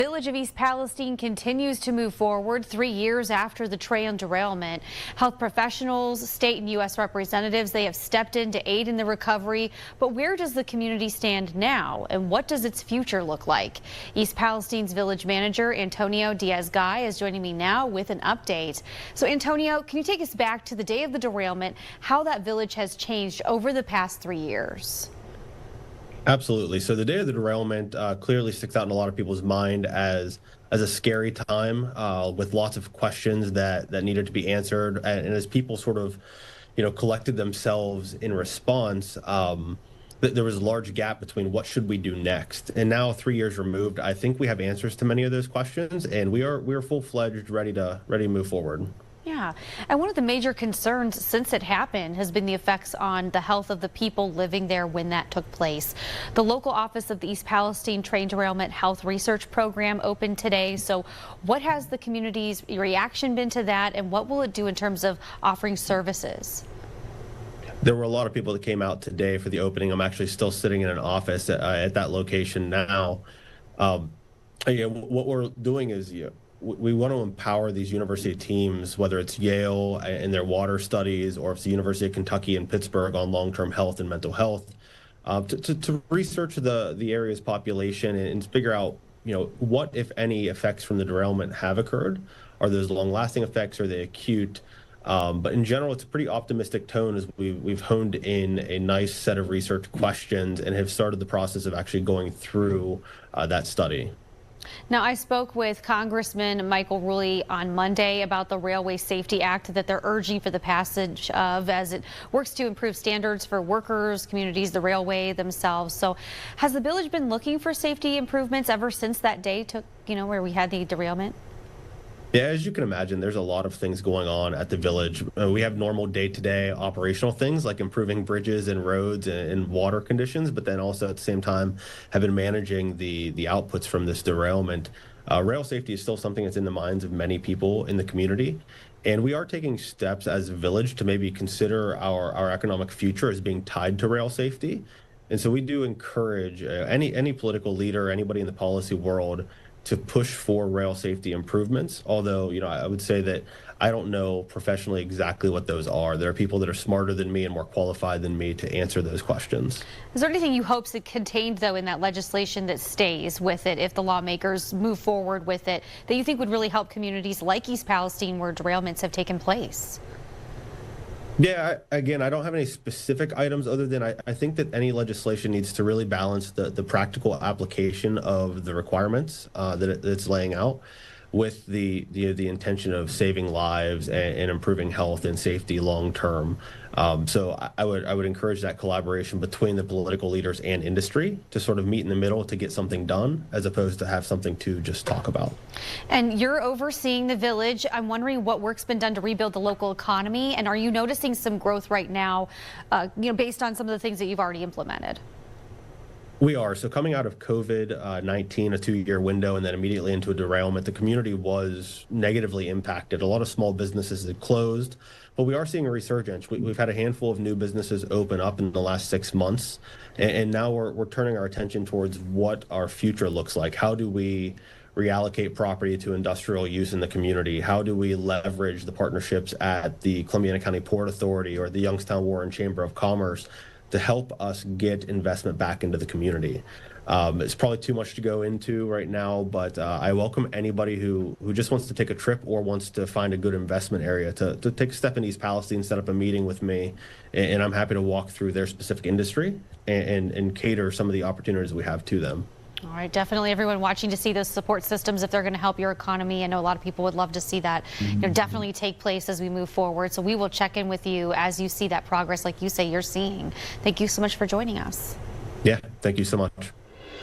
Village of East Palestine continues to move forward 3 years after the train derailment. Health professionals, state and U.S. representatives, they have stepped in to aid in the recovery. But where does the community stand now, and what does its future look like? East Palestine's village manager, Antonio Diaz-Guy, is joining me now with an update. So, Antonio, can you take us back to the day of the derailment, how that village has changed over the past 3 years? Absolutely. So the day of the derailment clearly sticks out in a lot of people's mind as a scary time with lots of questions that needed to be answered. And as people sort of, collected themselves in response, there was a large gap between what should we do next. And now 3 years removed, I think we have answers to many of those questions, and we are full-fledged, ready to move forward. Yeah, and one of the major concerns since it happened has been the effects on the health of the people living there when that took place. The local office of the East Palestine Train Derailment Health Research Program opened today. So what has the community's reaction been to that, and what will it do in terms of offering services? There were a lot of people that came out today for the opening. I'm actually still sitting in an office at that location now. What we're doing is we want to empower these university teams, whether it's Yale and their water studies, or if it's the University of Kentucky and Pittsburgh on long-term health and mental health, to research the area's population and figure out, what, if any, effects from the derailment have occurred. Are those long-lasting effects? Are they acute? But in general, it's a pretty optimistic tone as we've honed in a nice set of research questions and have started the process of actually going through that study. Now, I spoke with Congressman Michael Rulli on Monday about the Railway Safety Act that they're urging for the passage of as it works to improve standards for workers, communities, the railway themselves. So has the village been looking for safety improvements ever since that day took, where we had the derailment? Yeah, as you can imagine, there's a lot of things going on at the village. We have normal day-to-day operational things like improving bridges and roads and water conditions, but then also at the same time have been managing the outputs from this derailment. Rail safety is still something that's in the minds of many people in the community, and we are taking steps as a village to maybe consider our economic future as being tied to rail safety. And so we do encourage any political leader, anybody in the policy world, to push for rail safety improvements. Although, I would say that I don't know professionally exactly what those are. There are people that are smarter than me and more qualified than me to answer those questions. Is there anything you hope is contained, though, in that legislation that stays with it if the lawmakers move forward with it, that you think would really help communities like East Palestine where derailments have taken place? Yeah, again, I don't have any specific items other than I think that any legislation needs to really balance the practical application of the requirements that it's laying out with the intention of saving lives and improving health and safety long term. So I would encourage that collaboration between the political leaders and industry to sort of meet in the middle to get something done, as opposed to have something to just talk about. And you're overseeing the village. I'm wondering what work's been done to rebuild the local economy, and are you noticing some growth right now, based on some of the things that you've already implemented? We are. So coming out of COVID-19, a 2-year window, and then immediately into a derailment, the community was negatively impacted. A lot of small businesses had closed, but we are seeing a resurgence. We've had a handful of new businesses open up in the last 6 months, and now we're turning our attention towards what our future looks like. How do we reallocate property to industrial use in the community? How do we leverage the partnerships at the Columbiana County Port Authority or the Youngstown Warren Chamber of Commerce to help us get investment back into the community? It's probably too much to go into right now, but I welcome anybody who just wants to take a trip or wants to find a good investment area to take a step in East Palestine, set up a meeting with me, and I'm happy to walk through their specific industry and cater some of the opportunities we have to them. All right, definitely everyone watching to see those support systems if they're going to help your economy. I know a lot of people would love to see that definitely take place as we move forward. So we will check in with you as you see that progress, like you say you're seeing. Thank you so much for joining us. Yeah, thank you so much.